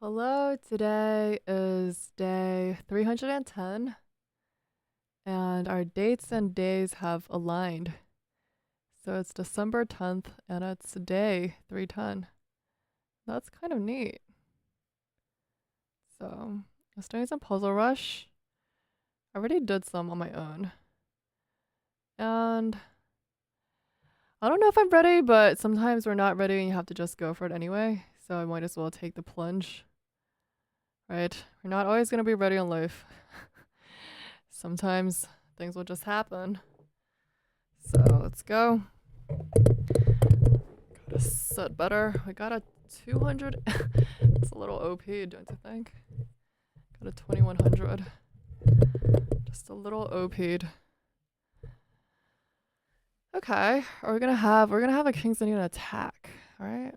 Hello, today is day 310, and our dates and days have aligned. So it's December 10th, and it's day 310. That's kind of neat. So I was doing some Puzzle Rush. I already did some on my own. And I don't know if I'm ready, but sometimes we're not ready and you have to just go for it anyway. So I might as well take the plunge, right? We're not always going to be ready in life. Sometimes things will just happen. So let's go. Gotta set better. I got a 200. It's a little OP, don't you think? Got a 2100. Just a little OP'd. Okay, we're gonna have a king's Indian attack. Alright.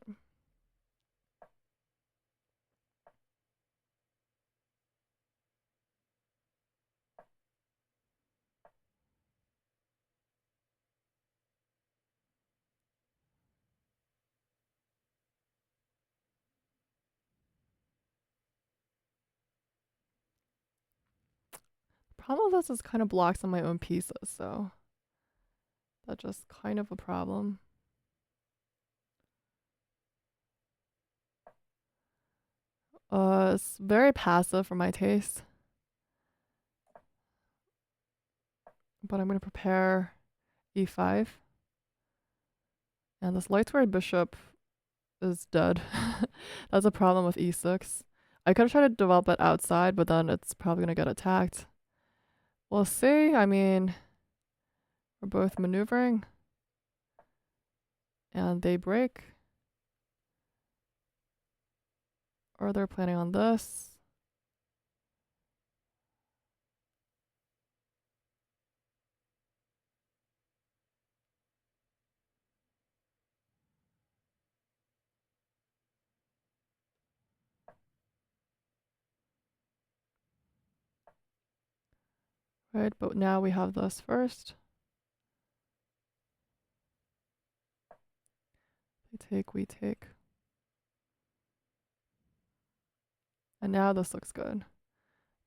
Problem with this is kind of blocks on my own pieces, so that's just kind of a problem. It's very passive for my taste. But I'm gonna prepare e5. And this light square bishop is dead. That's a problem with e6. I could try to develop it outside, but then it's probably gonna get attacked. We'll see. I mean, we're both maneuvering, and they break. Or they're planning on this. Right, but now we have this first. They take, we take. And now this looks good.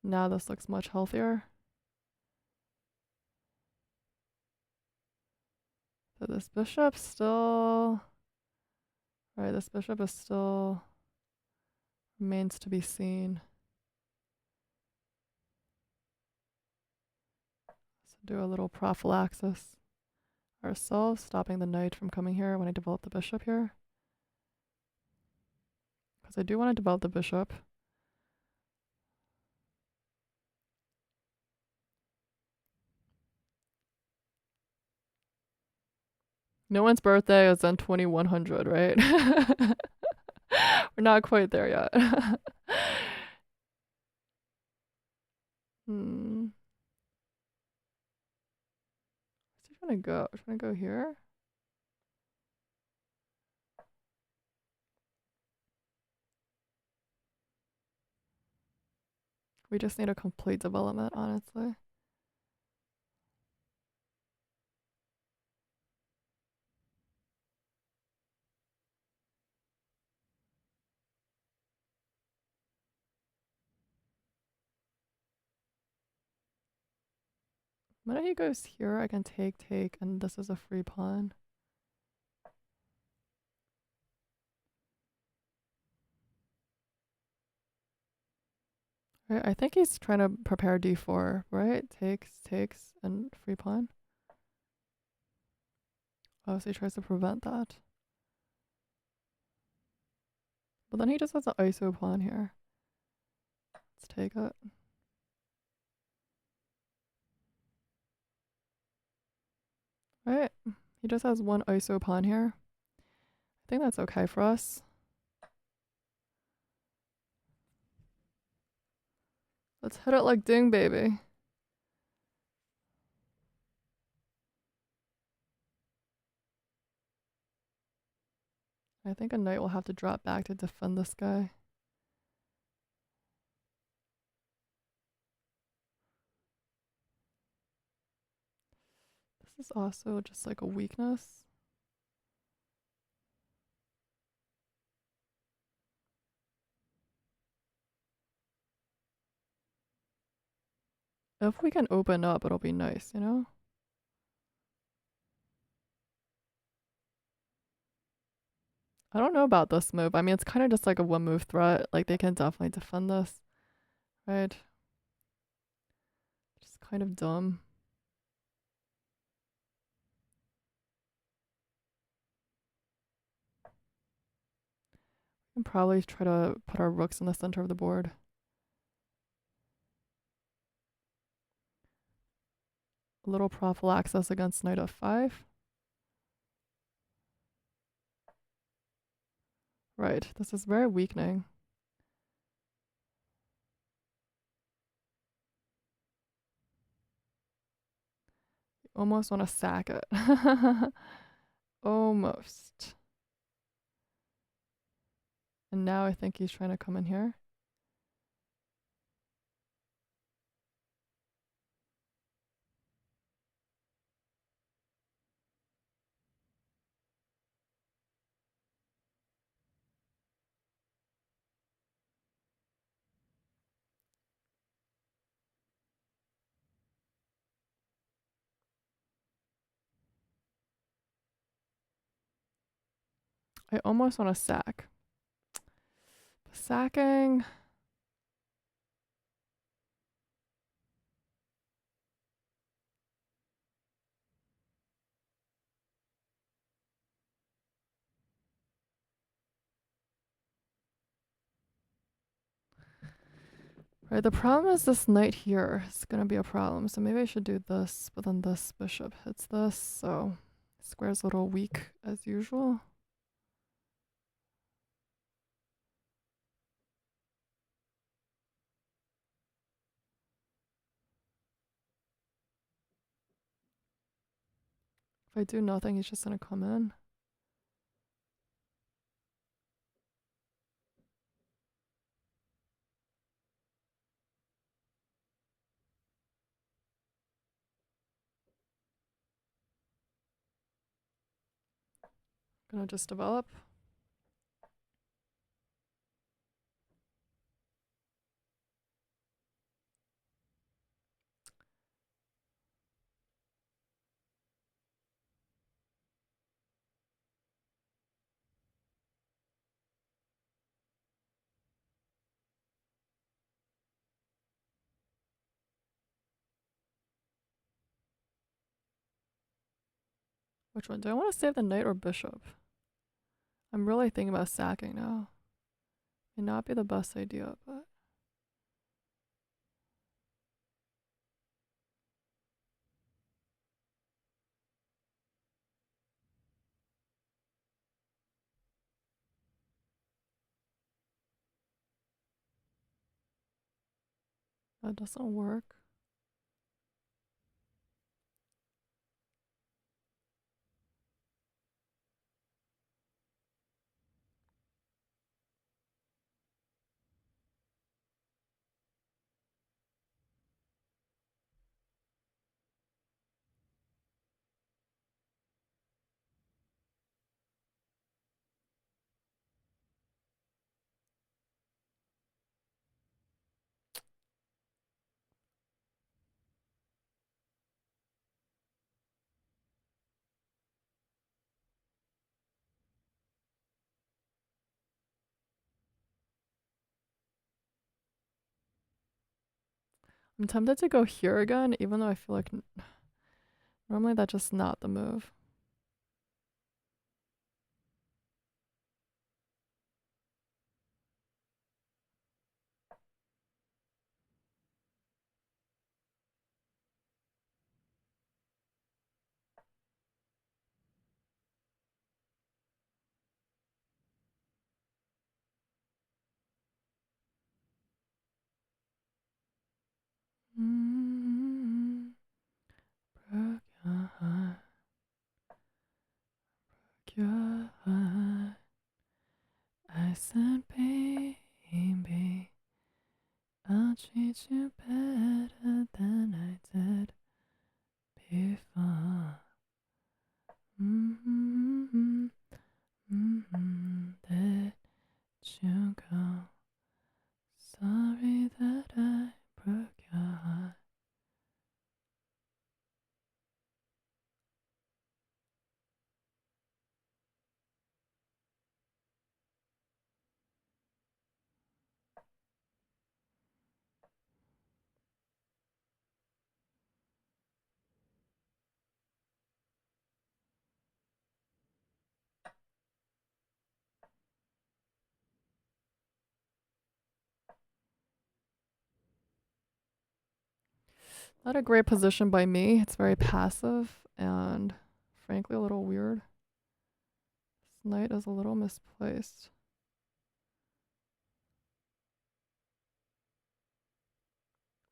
Now this looks much healthier. So this bishop still... Right, this bishop is still... remains to be seen. So do a little prophylaxis ourselves, stopping the knight from coming here when I develop the bishop here. Because I do want to develop the bishop. No one's birthday is on 2100, right? We're not quite there yet. Hmm. Where's he trying to go? Trying to go here? We just need a complete development, honestly. When he goes here, I can take, and this is a free pawn. Right, I think he's trying to prepare d4, right? Takes, and free pawn. Oh, so he tries to prevent that. But then he just has an ISO pawn here. Let's take it. Right, he just has one ISO pawn here. I think that's okay for us. Let's hit it like ding, baby. I think a knight will have to drop back to defend this guy. This is also just like a weakness. If we can open up, it'll be nice, you know? I don't know about this move. I mean, it's kind of just like a one move threat. Like, they can definitely defend this, right? Just kind of dumb. We can probably try to put our rooks in the center of the board. A little prophylaxis against knight f5. Right, this is very weakening. Almost want to sack it. Almost. And now I think he's trying to come in here. I almost want to sack. Sacking. Right, the problem is this knight here is going to be a problem. So maybe I should do this, but then this bishop hits this. So square's a little weak as usual. If I do nothing, he's just going to come in. Gonna just develop. Which one? Do I want to save the knight or bishop? I'm really thinking about sacking now. May not be the best idea, but that doesn't work. I'm tempted to go here again, even though I feel like normally that's just not the move. Broke your heart, broke your heart. I said, baby, I'll treat you better than I did before. Let you go. Sorry that I broke your heart. Not a great position by me. It's very passive and frankly a little weird. This knight is a little misplaced.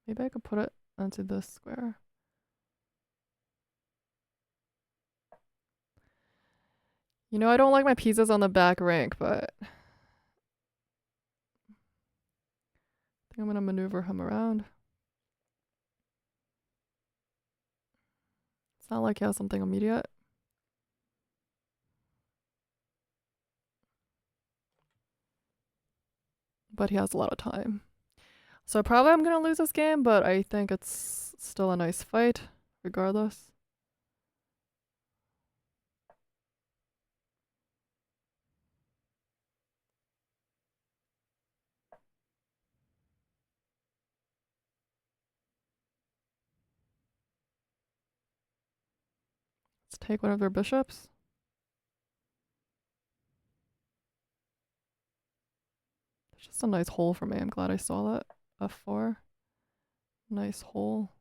Maybe I could put it into this square. You know, I don't like my pieces on the back rank, but I think I'm gonna maneuver him around. It's not like he has something immediate. But he has a lot of time. So probably I'm gonna lose this game, but I think it's still a nice fight, regardless. Let's take one of their bishops. It's just a nice hole for me. I'm glad I saw that. F4. Nice hole.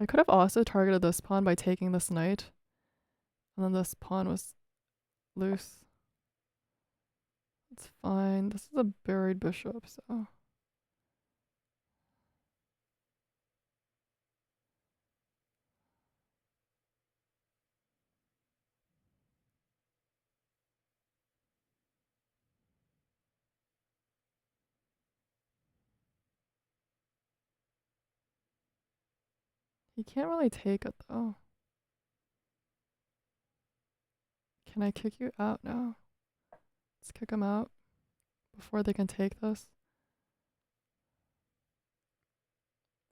I could have also targeted this pawn by taking this knight. And then this pawn was loose. It's fine. This is a buried bishop, so. He can't really take it though. Can I kick you out now? Let's kick him out before they can take this.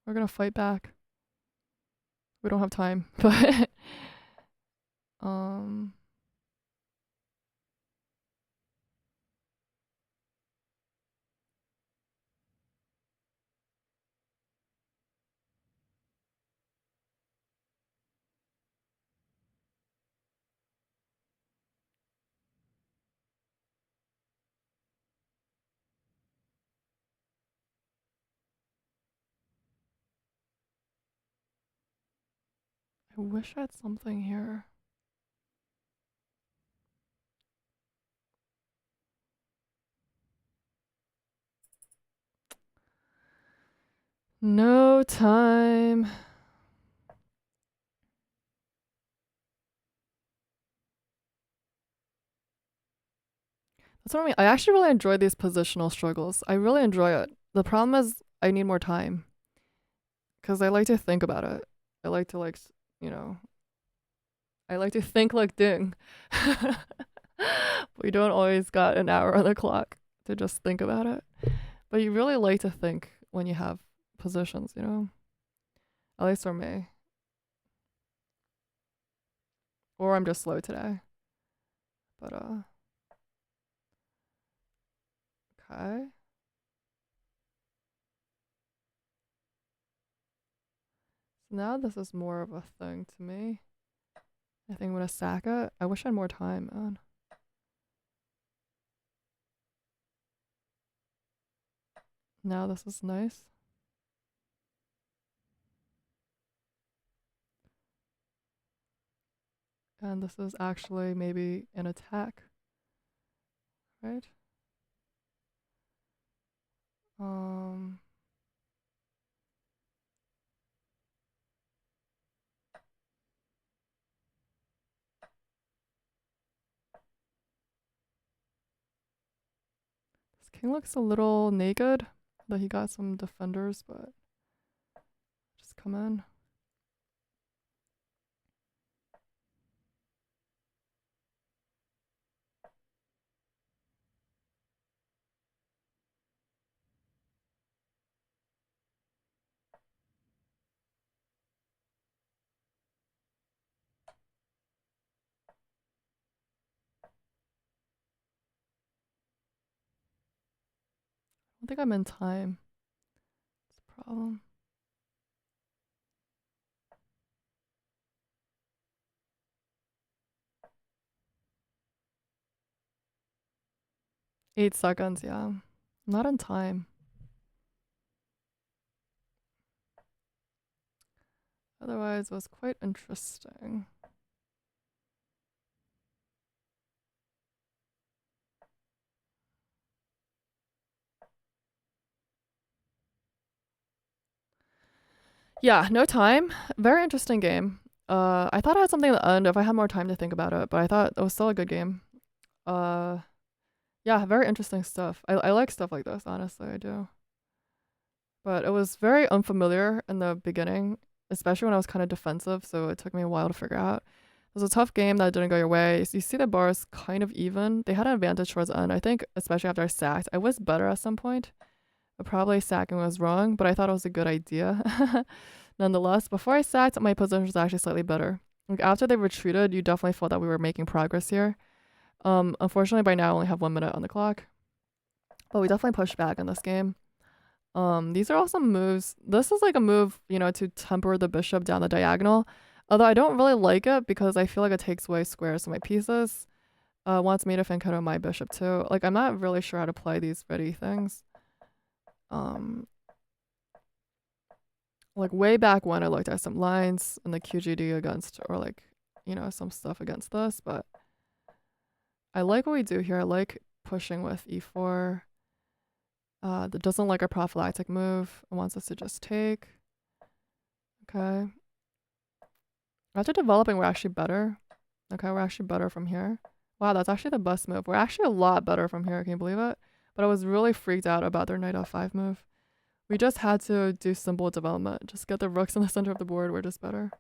We're gonna fight back. We don't have time, but I wish I had something here. No time. That's what I mean. I actually really enjoy these positional struggles. I really enjoy it. The problem is I need more time because I like to think about it. I like to you know, I like to think like Ding. We don't always got an hour on the clock to just think about it. But you really like to think when you have positions, you know? At least for me. Or I'm just slow today. But okay. So now this is more of a thing to me. I think I'm gonna sack it. I wish I had more time, man. Now this is nice. And this is actually maybe an attack, right? Um, this king looks a little naked. That he got some defenders, but just come in. I don't think I'm in time. It's a problem. 8 seconds, yeah. Not in time. Otherwise, it was quite interesting. Yeah, no time. Very interesting game. I thought I had something at the end if I had more time to think about it, but I thought it was still a good game. Uh, yeah, very interesting stuff. I like stuff like this, honestly, I do. But it was very unfamiliar in the beginning, especially when I was kind of defensive, so it took me a while to figure out. It was a tough game that didn't go your way. So you see the bars kind of even. They had an advantage towards the end. I think, especially after I sacked, I was better at some point. Probably sacking was wrong, but I thought it was a good idea. Nonetheless, before I sacked, my position was actually slightly better. Like after they retreated, you definitely felt that we were making progress here. Unfortunately, by now I only have 1 minute on the clock, but we definitely pushed back in this game. These are all some moves. This is like a move, to temper the bishop down the diagonal. Although I don't really like it because I feel like it takes away squares from my pieces. Wants me to think out of my bishop too. Like I'm not really sure how to play these ready things. Like way back when I looked at some lines in the QGD against, or like, some stuff against this, but I like what we do here. I like pushing with e4. That doesn't like a prophylactic move. It wants us to just take. Okay. After developing, we're actually better. Okay, we're actually better from here. Wow, that's actually the best move. We're actually a lot better from here. Can you believe it? But I was really freaked out about their knight f5 move. We just had to do simple development. Just get the rooks in the center of the board. We're just better.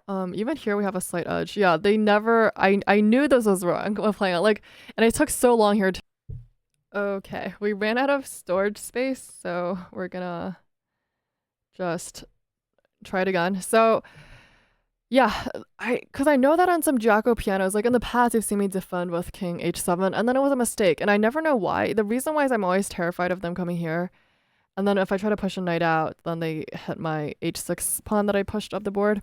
Even here we have a slight edge. Yeah, they never. I knew this was wrong when playing it. Like, and it took so long here. Okay, we ran out of storage space, so we're gonna just try it again. So yeah, because I know that on some Jaco pianos, like in the past, you've seen me defend with King H7, and then it was a mistake, and I never know why. The reason why is I'm always terrified of them coming here, and then if I try to push a knight out, then they hit my H6 pawn that I pushed up the board.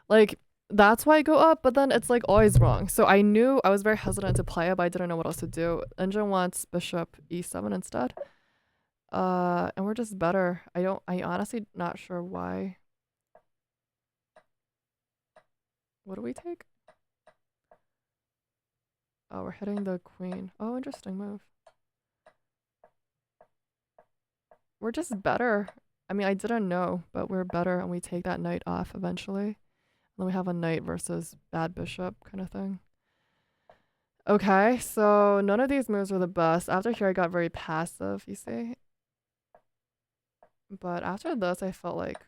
Like that's why I go up, but then it's like always wrong. So I knew I was very hesitant to play it, but I didn't know what else to do. Engine wants bishop e7 instead. And we're just better. I honestly not sure why. What do we take? Oh, we're hitting the queen. Oh, interesting move. We're just better. I mean, I didn't know, but we're better and we take that knight off eventually. And then we have a knight versus bad bishop kind of thing. Okay, so none of these moves are the best. After here, I got very passive, you see. But after this, I felt like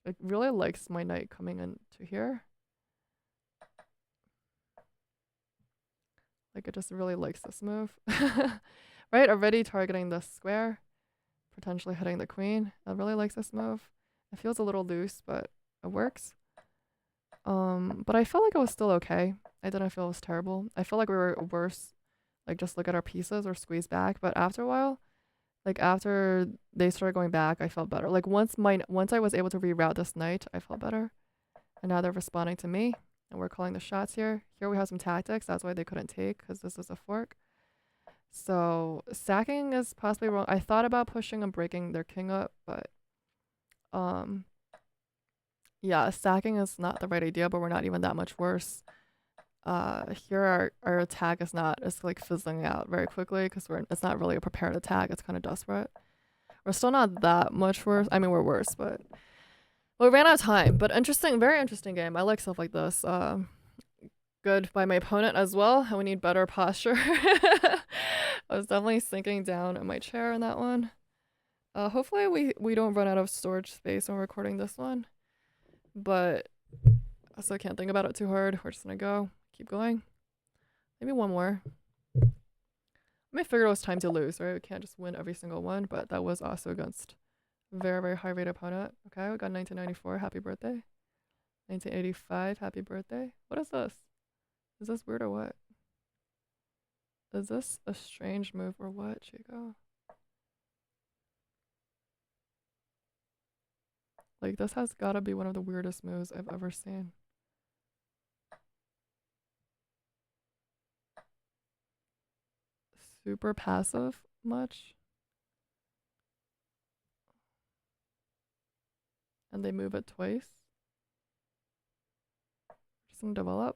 it really likes my knight coming into here. Like it just really likes this move. Right? Already targeting the square, potentially hitting the queen. It really likes this move. It feels a little loose, but it works. But I felt like it was still okay. I didn't feel it was terrible. I felt like we were worse. Like just look at our pieces or squeeze back. But after a while, like after they started going back, I felt better. Like once I was able to reroute this knight, I felt better. And now they're responding to me, and we're calling the shots here. Here we have some tactics. That's why they couldn't take, because this is a fork. So sacking is possibly wrong. I thought about pushing and breaking their king up, but yeah, sacking is not the right idea. But we're not even that much worse. Here our attack is not, it's like fizzling out very quickly because it's not really a prepared attack. It's kind of desperate. We're still not that much worse. I mean, we're worse, but we ran out of time. But interesting, very interesting game. I like stuff like this. Good by my opponent as well. And we need better posture. I was definitely sinking down in my chair in that one. Hopefully we don't run out of storage space when recording this one. But I also can't think about it too hard. We're just gonna go. Keep going. Maybe one more. I may figure it was time to lose, right? We can't just win every single one, but that was also against a very, very high rate opponent. Okay, we got 1994. Happy birthday. 1985. Happy birthday. What is this? Is this weird or what? Is this a strange move or what, Chico? Like, this has gotta be one of the weirdest moves I've ever seen. super passive much. And they move it twice. Just gonna develop.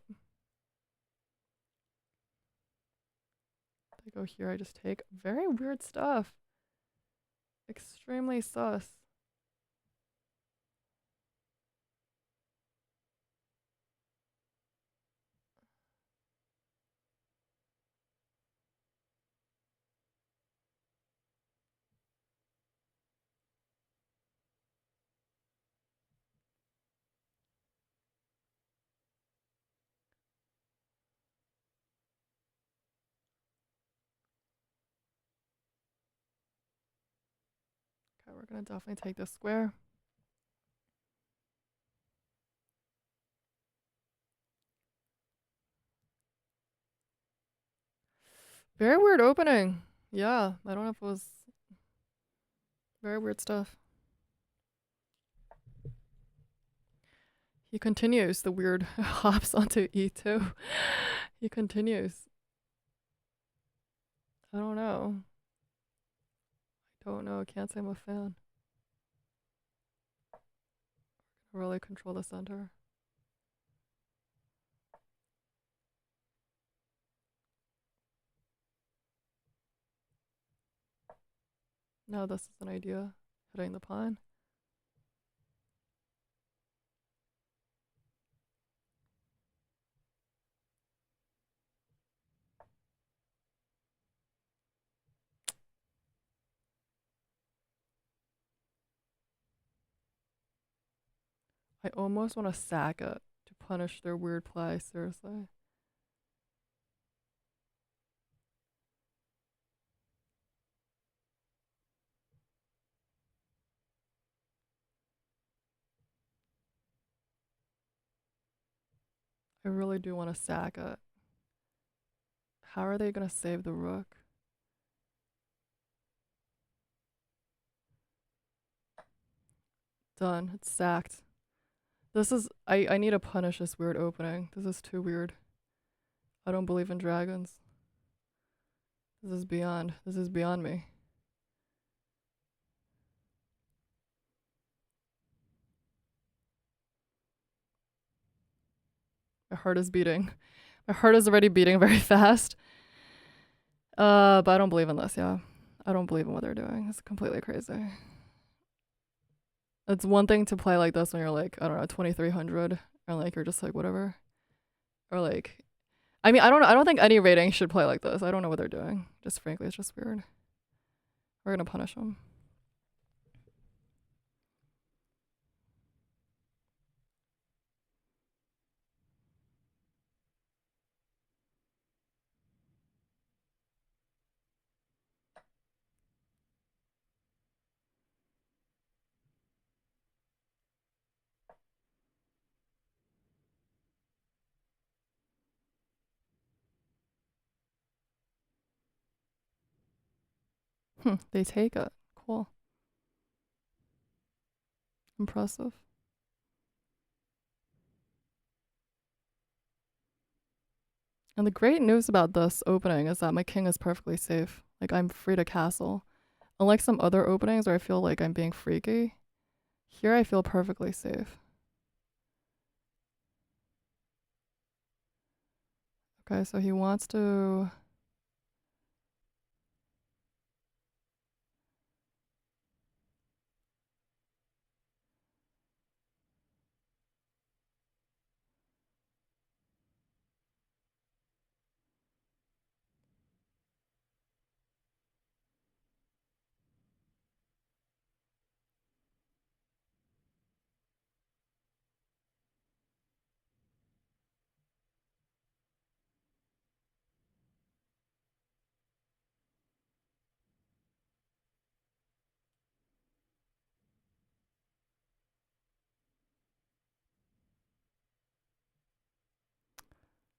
They go here, I just take. Very weird stuff. Extremely sus. Okay, we're gonna definitely take this square. Very weird opening. Yeah, I don't know if it was very weird stuff. He continues the weird hops onto e2. He continues. I don't know. I don't know. I can't say I'm a fan. Really control the center. No, this is an idea. Hitting the pawn. I almost want to sack it to punish their weird play, seriously. I really do want to sack it. How are they going to save the rook? Done. It's sacked. This is... I need to punish this weird opening. This is too weird. I don't believe in dragons. This is beyond. This is beyond me. My heart is beating. My heart is already beating very fast. But I don't believe in this, yeah. I don't believe in what they're doing. It's completely crazy. It's one thing to play like this when you're like, I don't know, 2300, or like you're just like whatever. Or like, I mean, I don't think any rating should play like this. I don't know what they're doing. Just frankly, it's just weird. We're gonna punish them. They take it. Cool. Impressive. And the great news about this opening is that my king is perfectly safe. Like, I'm free to castle. Unlike some other openings where I feel like I'm being freaky, here I feel perfectly safe. Okay, so he wants to...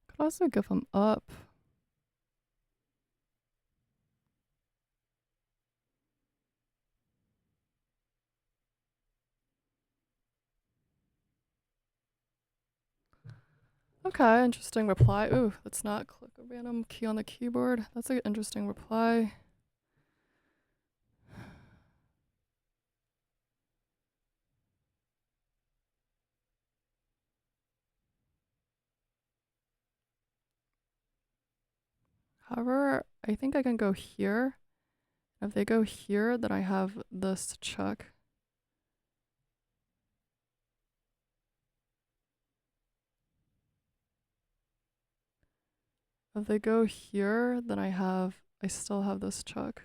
Could also give him up. Okay, interesting reply. Ooh, let's not click a random key on the keyboard. That's an interesting reply. However, I think I can go here. If they go here, then I have this check. If they go here, then I still have this check.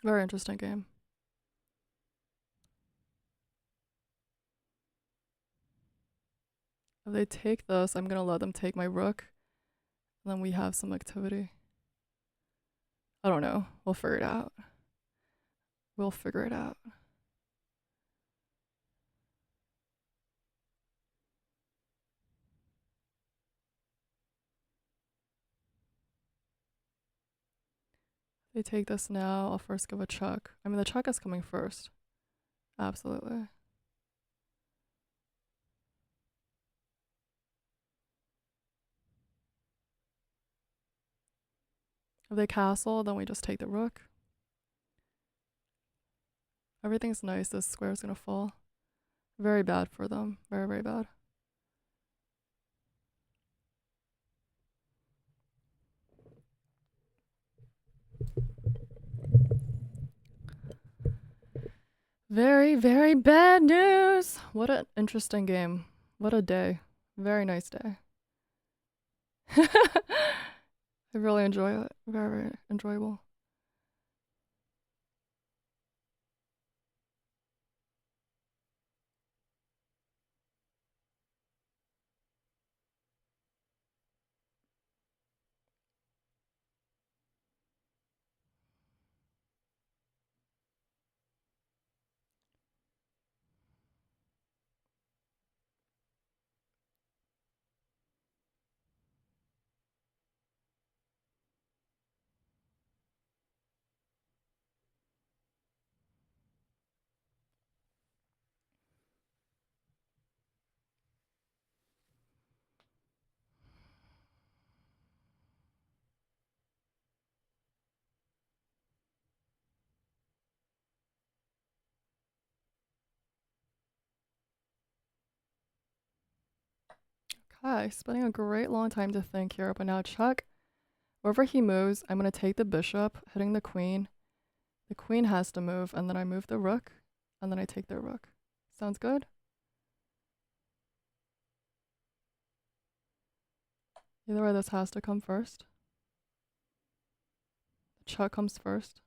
Very interesting game. If they take this, I'm gonna let them take my rook. And then we have some activity. I don't know. We'll figure it out. We'll figure it out. They take this now. I'll first give a check. I mean, the check is coming first. Absolutely. If they castle, then we just take the rook. Everything's nice. This square is gonna fall. Very bad for them. Very, very bad. Very, very bad news. What an interesting game. What a day. Very nice day. I really enjoy it. Very, very enjoyable. Okay, spending a great long time to think here, but now check. Wherever he moves, I'm going to take the bishop, hitting the queen. The queen has to move, and then I move the rook, and then I take their rook. Sounds good? Either way, this has to come first. The check comes first.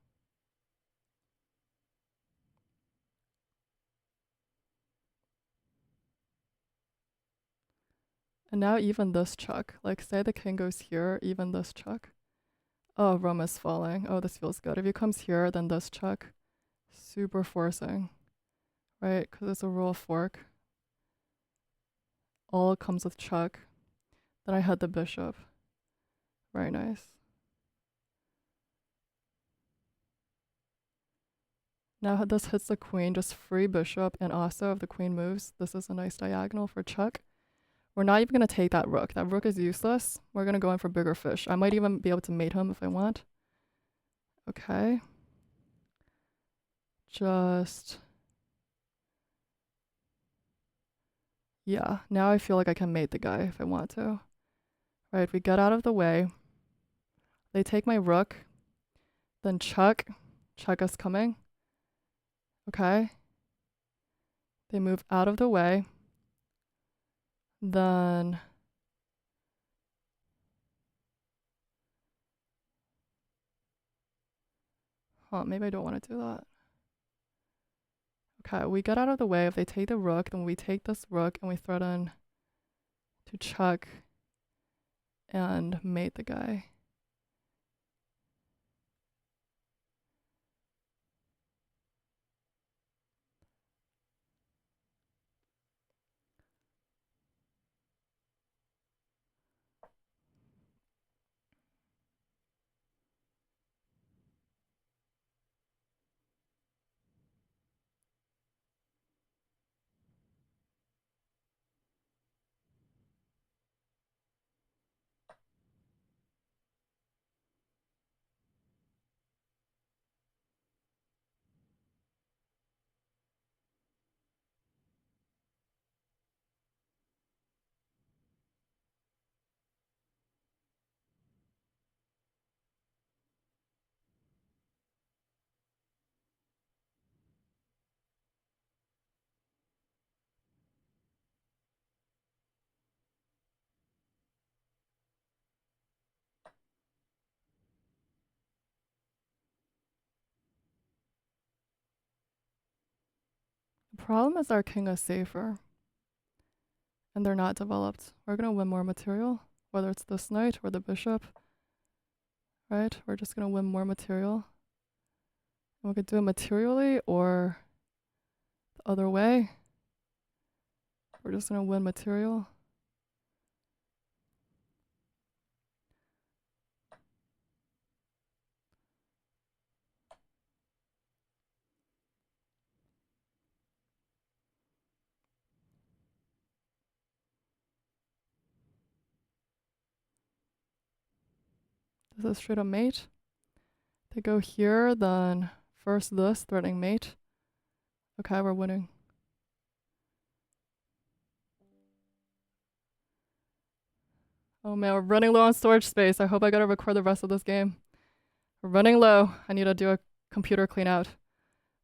And now even this check. Like, say the king goes here, even this check. Oh, Rome is falling. Oh, this feels good. If he comes here, then this check. Super forcing, right? Because it's a rule of fork. All comes with check. Then I had the bishop. Very nice. Now this hits the queen, just free bishop, and also if the queen moves, this is a nice diagonal for check. We're not even going to take that rook. That rook is useless. We're going to go in for bigger fish. I might even be able to mate him if I want. Okay. Just... yeah, now I feel like I can mate the guy if I want to. Right, we get out of the way. They take my rook. Then check. Check us coming. Okay. They move out of the way. Then... huh, maybe I don't want to do that. Okay, we get out of the way. If they take the rook, then we take this rook and we threaten to check and mate the guy. problem is our king is safer. And they're not developed. We're gonna win more material, whether it's this knight or the bishop, right? We're just gonna win more material. And we could do it materially or the other way. We're just gonna win material. This is straight up mate. They go here, then first this, threatening mate. Okay, we're winning. Oh man, we're running low on storage space. I hope I gotta record the rest of this game. We're running low. I need to do a computer clean out.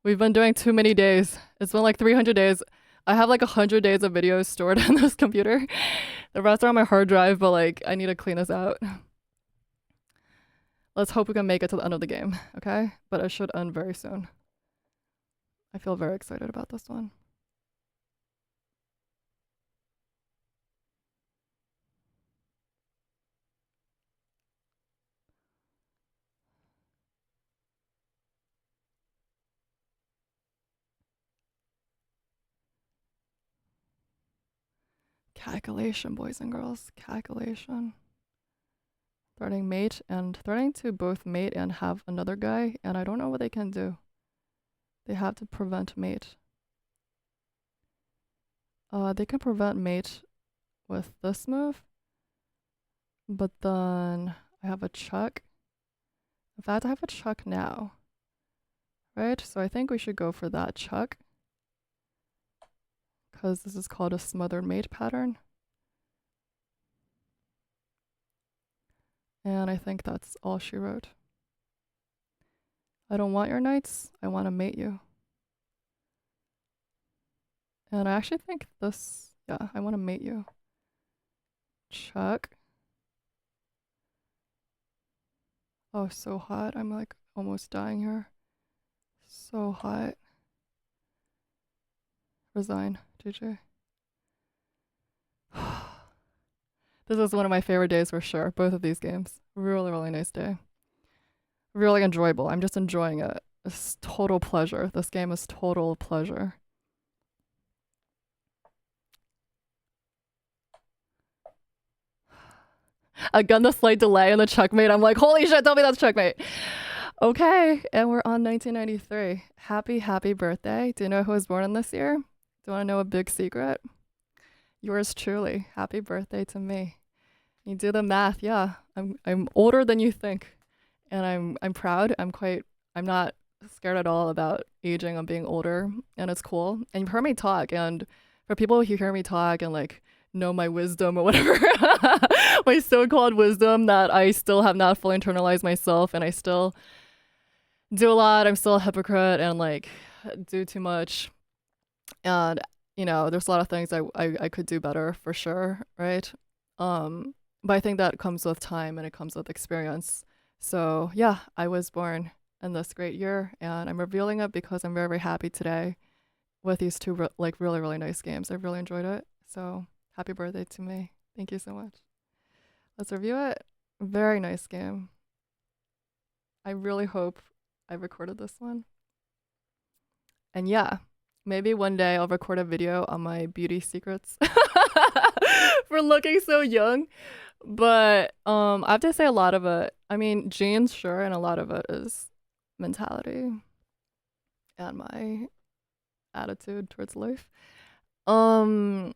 We've been doing too many days. It's been like 300 days. I have like 100 days of videos stored on this computer. The rest are on my hard drive, but like I need to clean this out. Let's hope we can make it to the end of the game, okay? But it should end very soon. I feel very excited about this one. Calculation, boys and girls. Calculation. Threatening mate and threatening to both mate and have another guy, and I don't know what they can do. They have to prevent mate. They can prevent mate with this move, but then I have a check. In fact, I have a check now, right? So I think we should go for that check, because this is called a smothered mate pattern. And I think that's all she wrote. I don't want your knights, I want to mate you. And I actually think this, yeah, I want to mate you. Check. Oh, so hot. I'm like almost dying here. So hot. Resign, GG. This is one of my favorite days for sure. Both of these games. Really, really nice day. Really enjoyable. I'm just enjoying it. It's total pleasure. This game is total pleasure. Again, the slight delay in the checkmate. I'm like, holy shit, tell me that's checkmate. Okay, and we're on 1993. Happy birthday. Do you know who was born in this year? Do you want to know a big secret? Yours truly. Happy birthday to me. You do the math, yeah. I'm older than you think. And I'm proud. I'm not scared at all about aging. I'm being older, and it's cool. And you've heard me talk, and for people who hear me talk and like know my wisdom or whatever, my so-called wisdom that I still have not fully internalized myself, and I still do a lot. I'm still a hypocrite and like do too much. And you know, there's a lot of things I could do better for sure, right? But I think that comes with time and it comes with experience. So yeah, I was born in this great year, and I'm revealing it because I'm very, very happy today with these two like really, really nice games. I really enjoyed it. So happy birthday to me. Thank you so much. Let's review it. Very nice game. I really hope I recorded this one. And yeah, maybe one day I'll record a video on my beauty secrets for looking so young. But I have to say a lot of it, I mean, genes, sure, and a lot of it is mentality and my attitude towards life. Yo, I'm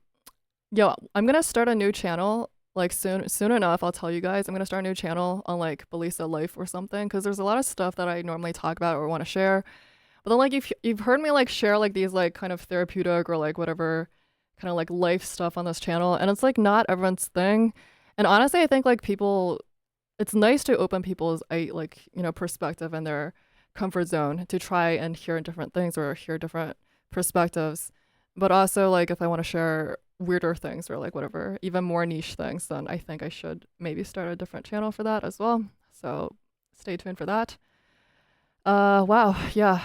gonna start a new channel like soon enough. I'll tell you guys. I'm gonna start a new channel on like Belisa life or something, because there's a lot of stuff that I normally talk about or want to share. But then like you've heard me like share like these like kind of therapeutic or like whatever kind of like life stuff on this channel, and it's like not everyone's thing. And honestly, I think like people, it's nice to open people's like, you know, perspective and their comfort zone to try and hear different things or hear different perspectives. But also like if I want to share weirder things or like whatever, even more niche things, then I think I should maybe start a different channel for that as well. So stay tuned for that. Wow, yeah.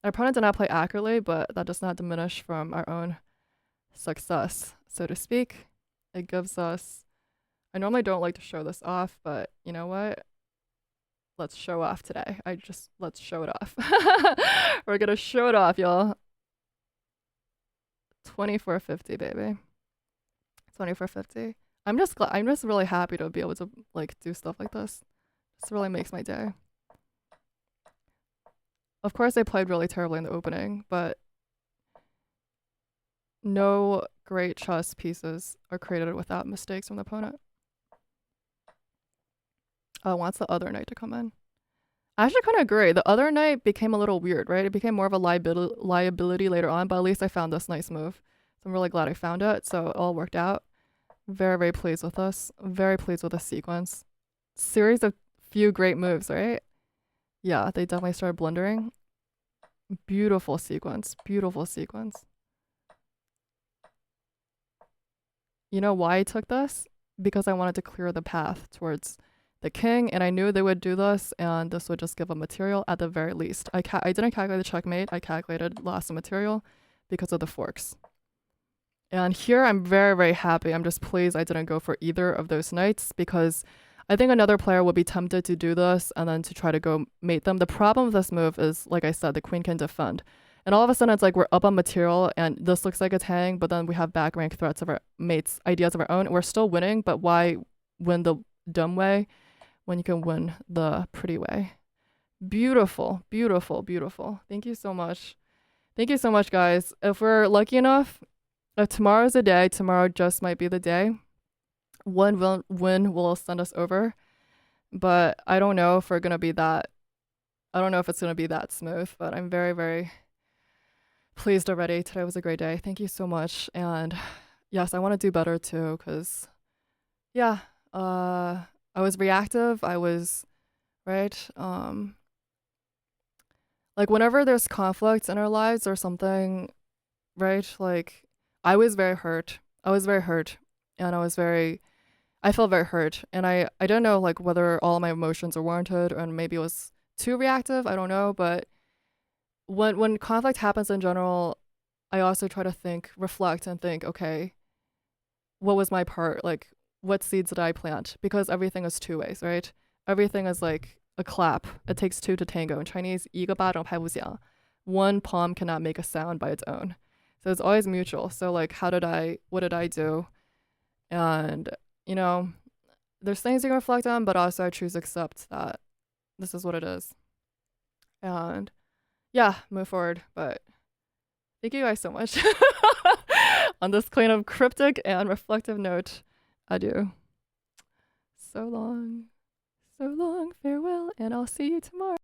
Our opponent did not play accurately, but that does not diminish from our own success, so to speak. It gives us. I normally don't like to show this off, but you know what? Let's show off today. Let's show it off. We're gonna show it off, y'all. 2450, baby. 2450. I'm just really happy to be able to like do stuff like this. This really makes my day. Of course, I played really terribly in the opening, but no great chess pieces are created without mistakes from the opponent. Wants the other knight to come in. I actually kind of agree. The other knight became a little weird, right? It became more of a liability later on, but at least I found this nice move. So I'm really glad I found it. So it all worked out. Very, very pleased with this. Very pleased with the sequence. Series of few great moves, right? Yeah, they definitely started blundering. Beautiful sequence. Beautiful sequence. You know why I took this? Because I wanted to clear the path towards the king, and I knew they would do this, and this would just give a material at the very least. I didn't calculate the checkmate. I calculated loss of material because of the forks. And here I'm very, very happy. I'm just pleased I didn't go for either of those knights because I think another player would be tempted to do this and then to try to go mate them. The problem with this move is, like I said, the queen can defend. And all of a sudden it's like we're up on material and this looks like it's hang, but then we have back rank threats of our mates, ideas of our own. We're still winning, but why win the dumb way when you can win the pretty way? Beautiful, beautiful, beautiful. Thank you so much. Thank you so much, guys. If we're lucky enough, if tomorrow's a day, tomorrow just might be the day. One win will send us over, but I don't know if we're gonna be that. I don't know if it's gonna be that smooth, but I'm very, very pleased already. Today was a great day. Thank you so much. And yes, I want to do better too, because yeah, I was reactive. I was right. Like whenever there's conflict in our lives or something, right? Like I was very hurt. I was very hurt, and I felt very hurt, and I don't know like whether all my emotions are warranted or maybe it was too reactive. I don't know, but when conflict happens in general, I also try to reflect and think, okay, what was my part? Like, what seeds did I plant? Because everything is two ways, right? Everything is like a clap. It takes two to tango. In Chinese, 一个巴掌拍不响. One palm cannot make a sound by its own. So it's always mutual. So like, what did I do? And, you know, there's things you can reflect on, but also I choose to accept that this is what it is. And yeah, move forward. But thank you guys so much. On this kind of cryptic and reflective note, adieu. So long, farewell, and I'll see you tomorrow.